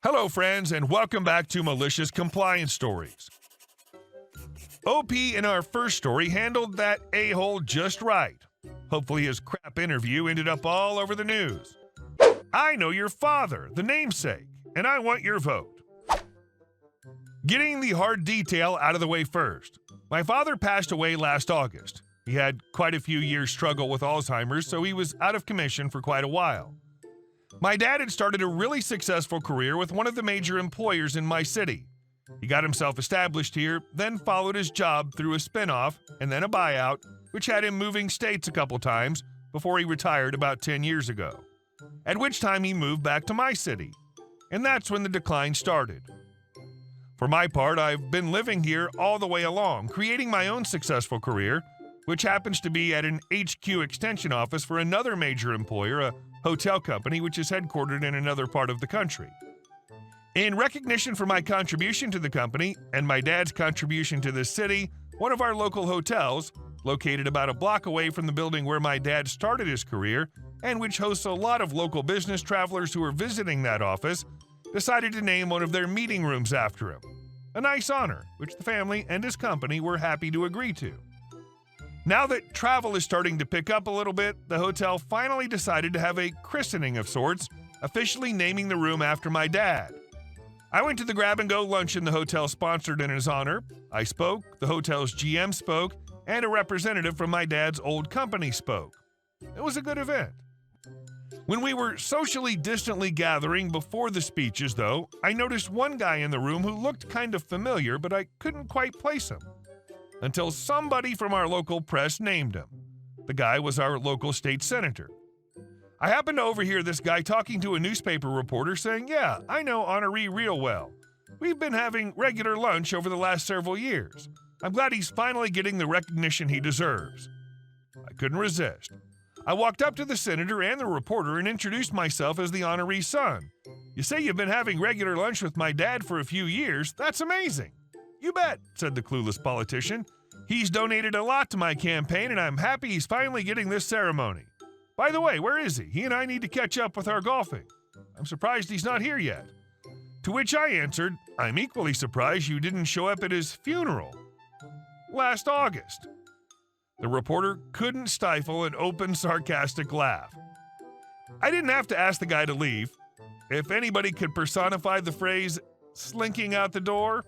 Hello, friends, and welcome back to Malicious Compliance Stories. OP in our first story handled that a-hole just right. Hopefully his crap interview ended up all over the news. I know your father, the namesake, and I want your vote. Getting the hard detail out of the way first. My father passed away last August. He had quite a few years' struggle with Alzheimer's, so he was out of commission for quite a while. My dad had started a really successful career with one of the major employers in my city. He got himself established here, then followed his job through a spinoff and then a buyout, which had him moving states a couple times before he retired about 10 years ago. At which time he moved back to my city. And that's when the decline started. For my part, I've been living here all the way along, creating my own successful career, which happens to be at an HQ extension office for another major employer, a hotel company which is headquartered in another part of the country. In recognition for my contribution to the company and my dad's contribution to this city, one of our local hotels, located about a block away from the building where my dad started his career and which hosts a lot of local business travelers who are visiting that office, decided to name one of their meeting rooms after him. A nice honor, which the family and his company were happy to agree to. Now that travel is starting to pick up a little bit, the hotel finally decided to have a christening of sorts, officially naming the room after my dad. I went to the grab-and-go luncheon the hotel sponsored in his honor. I spoke, the hotel's GM spoke, and a representative from my dad's old company spoke. It was a good event. When we were socially distantly gathering before the speeches, though, I noticed one guy in the room who looked kind of familiar, but I couldn't quite place him. Until somebody from our local press named him. The guy was our local state senator. I happened to overhear this guy talking to a newspaper reporter saying, "Yeah, I know Honoree real well. We've been having regular lunch over the last several years. I'm glad he's finally getting the recognition he deserves." I couldn't resist. I walked up to the senator and the reporter and introduced myself as the honoree's son. "You say you've been having regular lunch with my dad for a few years? That's amazing." "You bet," said the clueless politician. "He's donated a lot to my campaign, and I'm happy he's finally getting this ceremony. By the way, where is he? He and I need to catch up with our golfing. I'm surprised he's not here yet." To which I answered, "I'm equally surprised you didn't show up at his funeral last August." The reporter couldn't stifle an open, sarcastic laugh. I didn't have to ask the guy to leave. If anybody could personify the phrase, slinking out the door,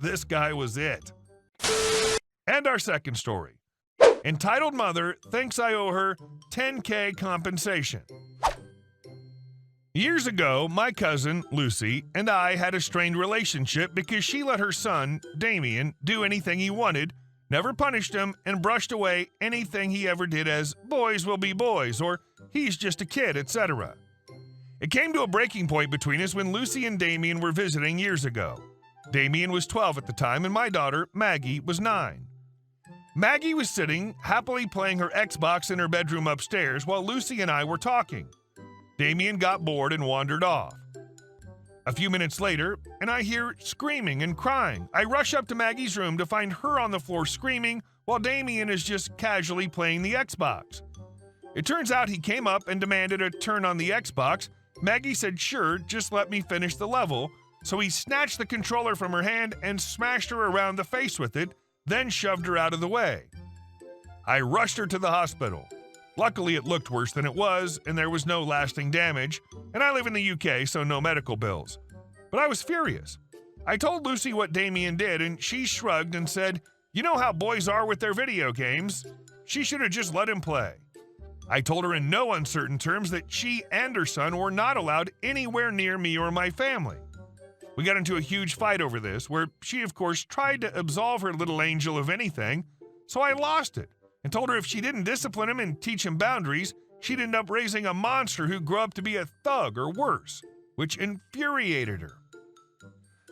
this guy was it. And our second story. Entitled mother thinks I owe her $10K compensation. Years ago, my cousin, Lucy, and I had a strained relationship because she let her son, Damien, do anything he wanted, never punished him, and brushed away anything he ever did as boys will be boys or he's just a kid, etc. It came to a breaking point between us when Lucy and Damien were visiting years ago. Damien was 12 at the time, and my daughter, Maggie, was 9. Maggie was sitting, happily playing her Xbox in her bedroom upstairs while Lucy and I were talking. Damien got bored and wandered off. A few minutes later, and I hear screaming and crying. I rush up to Maggie's room to find her on the floor screaming while Damien is just casually playing the Xbox. It turns out he came up and demanded a turn on the Xbox. Maggie said, "Sure, just let me finish the level." So he snatched the controller from her hand and smashed her around the face with it, then shoved her out of the way. I rushed her to the hospital. Luckily, it looked worse than it was, and there was no lasting damage, and I live in the UK, so no medical bills. But I was furious. I told Lucy what Damien did, and she shrugged and said, "You know how boys are with their video games. She should have just let him play." I told her in no uncertain terms that she and her son were not allowed anywhere near me or my family. We got into a huge fight over this, where she, of course, tried to absolve her little angel of anything, so I lost it and told her if she didn't discipline him and teach him boundaries, she'd end up raising a monster who'd grow up to be a thug or worse, which infuriated her.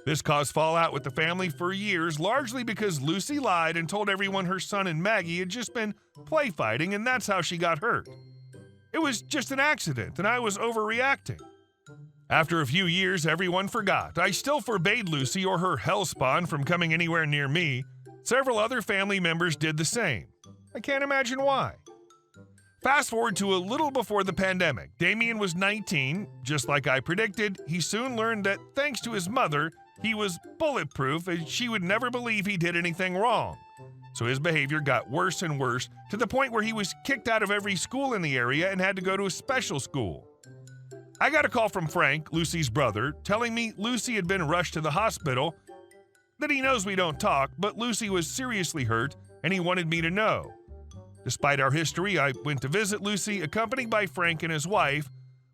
This caused fallout with the family for years, largely because Lucy lied and told everyone her son and Maggie had just been play fighting, and that's how she got hurt. It was just an accident, and I was overreacting. After a few years, everyone forgot. I still forbade Lucy or her hellspawn from coming anywhere near me. Several other family members did the same. I can't imagine why. Fast forward to a little before the pandemic. Damien was 19. Just like I predicted, he soon learned that thanks to his mother, he was bulletproof and she would never believe he did anything wrong. So his behavior got worse and worse to the point where he was kicked out of every school in the area and had to go to a special school. I got a call from Frank, Lucy's brother, telling me Lucy had been rushed to the hospital, that he knows we don't talk, but Lucy was seriously hurt and he wanted me to know. Despite our history, I went to visit Lucy, accompanied by Frank and his wife.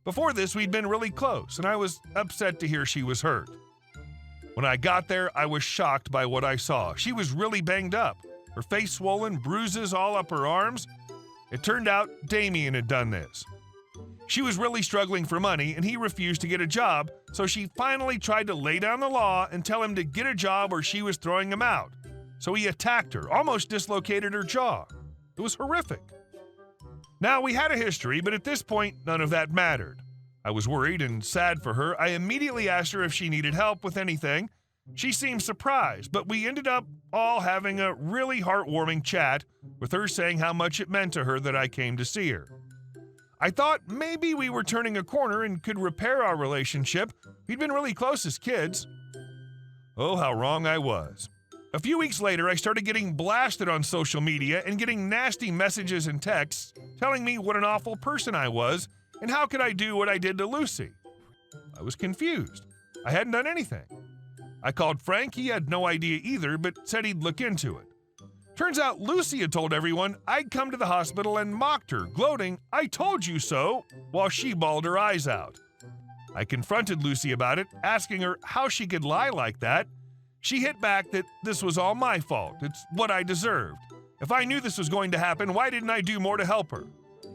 Before this, we'd been really close, and I was upset to hear she was hurt. When I got there, I was shocked by what I saw. She was really banged up, her face swollen, bruises all up her arms. It turned out Damien had done this. She was really struggling for money, and he refused to get a job, so she finally tried to lay down the law and tell him to get a job or she was throwing him out. So he attacked her, almost dislocated her jaw. It was horrific. Now, we had a history, but at this point, none of that mattered. I was worried and sad for her. I immediately asked her if she needed help with anything. She seemed surprised, but we ended up all having a really heartwarming chat, with her saying how much it meant to her that I came to see her. I thought maybe we were turning a corner and could repair our relationship. We'd been really close as kids. Oh, how wrong I was. A few weeks later, I started getting blasted on social media and getting nasty messages and texts telling me what an awful person I was and how could I do what I did to Lucy. I was confused. I hadn't done anything. I called Frank. He had no idea either, but said he'd look into it. Turns out Lucy had told everyone I'd come to the hospital and mocked her, gloating, "I told you so," while she bawled her eyes out. I confronted Lucy about it, asking her how she could lie like that. She hit back that this was all my fault. It's what I deserved. If I knew this was going to happen, why didn't I do more to help her?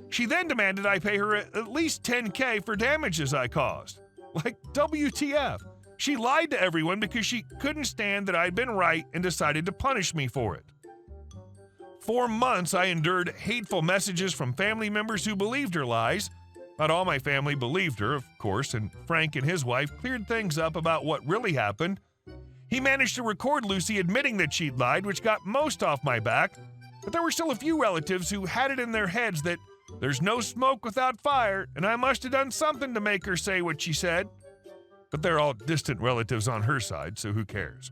She then demanded I pay her at least $10,000 for damages I caused. Like, WTF. She lied to everyone because she couldn't stand that I'd been right and decided to punish me for it. For months, I endured hateful messages from family members who believed her lies. Not all my family believed her, of course, and Frank and his wife cleared things up about what really happened. He managed to record Lucy admitting that she'd lied, which got most off my back, but there were still a few relatives who had it in their heads that there's no smoke without fire, and I must have done something to make her say what she said. But they're all distant relatives on her side, so who cares?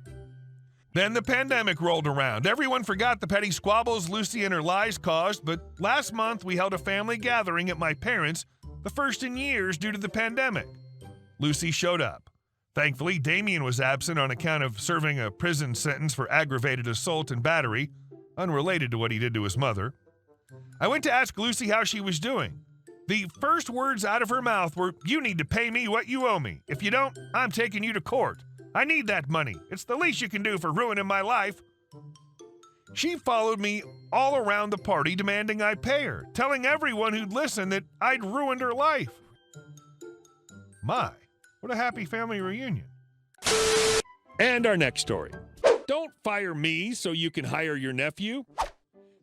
Then the pandemic rolled around. Everyone forgot the petty squabbles Lucy and her lies caused, but last month we held a family gathering at my parents', the first in years due to the pandemic. Lucy showed up. Thankfully, Damien was absent on account of serving a prison sentence for aggravated assault and battery, unrelated to what he did to his mother. I went to ask Lucy how she was doing. The first words out of her mouth were, "You need to pay me what you owe me. If you don't, I'm taking you to court. I need that money. It's the least you can do for ruining my life." She followed me all around the party demanding I pay her, telling everyone who'd listen that I'd ruined her life. My, what a happy family reunion. And our next story. Don't fire me so you can hire your nephew.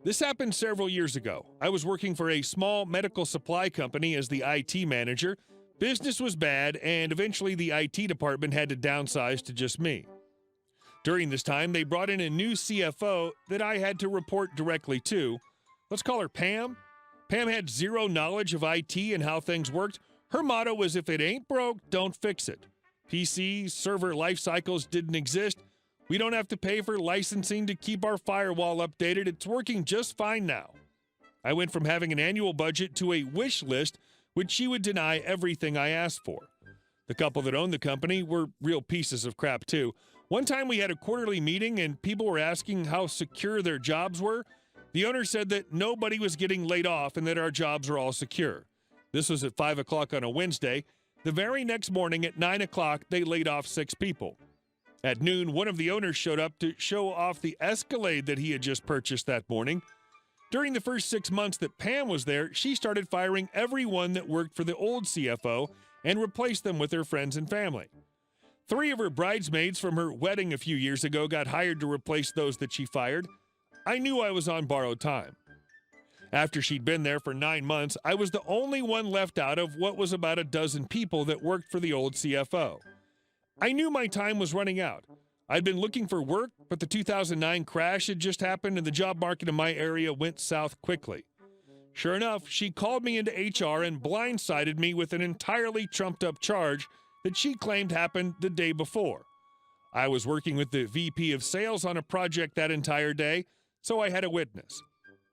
This happened several years ago. I was working for a small medical supply company as the IT manager. Business was bad, and eventually the IT department had to downsize to just me. During this time, they brought in a new CFO that I had to report directly to. Let's call her Pam. Pam had zero knowledge of IT and how things worked. Her motto was, if it ain't broke, don't fix it. PC server life cycles didn't exist. We don't have to pay for licensing to keep our firewall updated. It's working just fine now. I went from having an annual budget to a wish list, which she would deny everything I asked for. The couple that owned the company were real pieces of crap, too. One time we had a quarterly meeting and people were asking how secure their jobs were. The owner said that nobody was getting laid off and that our jobs were all secure. This was at 5 o'clock on a Wednesday. The very next morning at 9 o'clock, they laid off 6 people. At noon, one of the owners showed up to show off the Escalade that he had just purchased that morning. During the first 6 months that Pam was there, she started firing everyone that worked for the old CFO and replaced them with her friends and family. 3 of her bridesmaids from her wedding a few years ago got hired to replace those that she fired. I knew I was on borrowed time. After she'd been there for 9 months, I was the only one left out of what was about a dozen people that worked for the old CFO. I knew my time was running out. I'd been looking for work, but the 2009 crash had just happened and the job market in my area went south quickly. Sure enough, she called me into HR and blindsided me with an entirely trumped-up charge that she claimed happened the day before. I was working with the VP of Sales on a project that entire day, so I had a witness.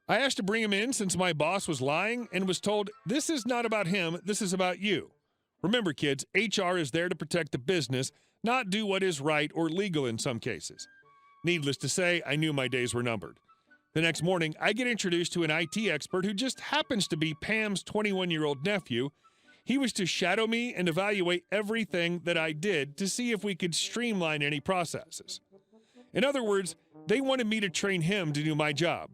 I asked to bring him in since my boss was lying and was told, "This is not about him, this is about you." Remember, kids, HR is there to protect the business, not do what is right or legal in some cases. Needless to say, I knew my days were numbered. The next morning, I get introduced to an IT expert who just happens to be Pam's 21-year-old nephew. He was to shadow me and evaluate everything that I did to see if we could streamline any processes. In other words, they wanted me to train him to do my job.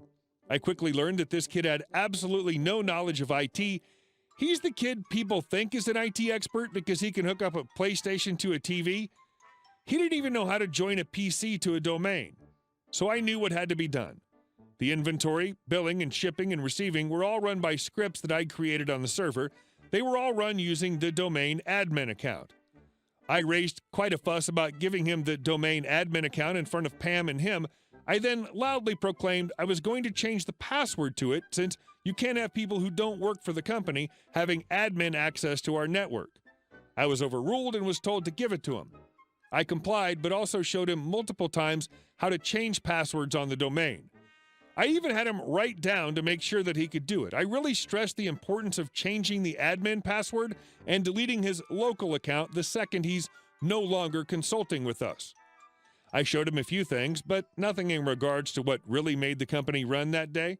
I quickly learned that this kid had absolutely no knowledge of IT. He's the kid people think is an IT expert because he can hook up a PlayStation to a TV. He didn't even know how to join a PC to a domain. So I knew what had to be done. The inventory, billing, and shipping and receiving were all run by scripts that I'd created on the server. They were all run using the domain admin account. I raised quite a fuss about giving him the domain admin account in front of Pam and him. I then loudly proclaimed I was going to change the password to it since you can't have people who don't work for the company having admin access to our network. I was overruled and was told to give it to him. I complied, but also showed him multiple times how to change passwords on the domain. I even had him write down to make sure that he could do it. I really stressed the importance of changing the admin password and deleting his local account the second he's no longer consulting with us. I showed him a few things, but nothing in regards to what really made the company run that day.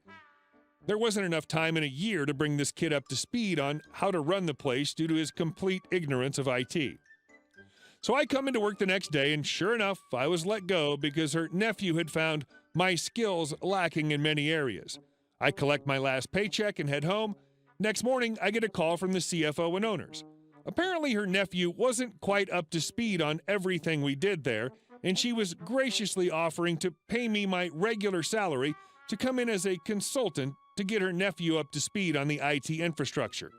There wasn't enough time in a year to bring this kid up to speed on how to run the place due to his complete ignorance of IT. So I come into work the next day, and sure enough, I was let go because her nephew had found my skills lacking in many areas. I collect my last paycheck and head home. Next morning, I get a call from the CFO and owners. Apparently, her nephew wasn't quite up to speed on everything we did there, and she was graciously offering to pay me my regular salary to come in as a consultant to get her nephew up to speed on the IT infrastructure.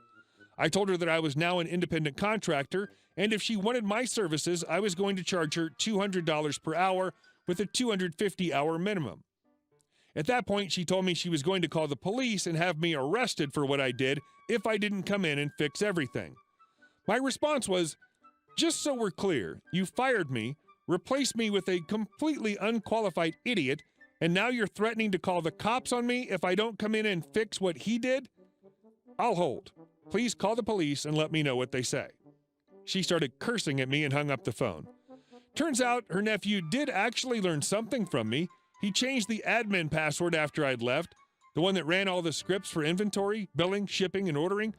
I told her that I was now an independent contractor, and if she wanted my services, I was going to charge her $200 per hour with a 250-hour minimum. At that point, she told me she was going to call the police and have me arrested for what I did if I didn't come in and fix everything. My response was, "Just so we're clear, you fired me, replaced me with a completely unqualified idiot, and now you're threatening to call the cops on me if I don't come in and fix what he did? I'll hold. Please call the police and let me know what they say." She started cursing at me and hung up the phone. Turns out her nephew did actually learn something from me. He changed the admin password after I'd left, the one that ran all the scripts for inventory, billing, shipping, and ordering.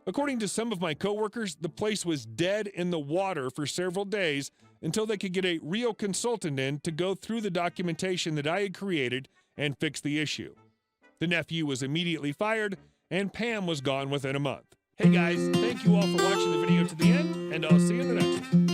According to some of my coworkers, the place was dead in the water for several days until they could get a real consultant in to go through the documentation that I had created and fix the issue. The nephew was immediately fired, and Pam was gone within a month. Hey guys, thank you all for watching the video to the end, and I'll see you in the next one.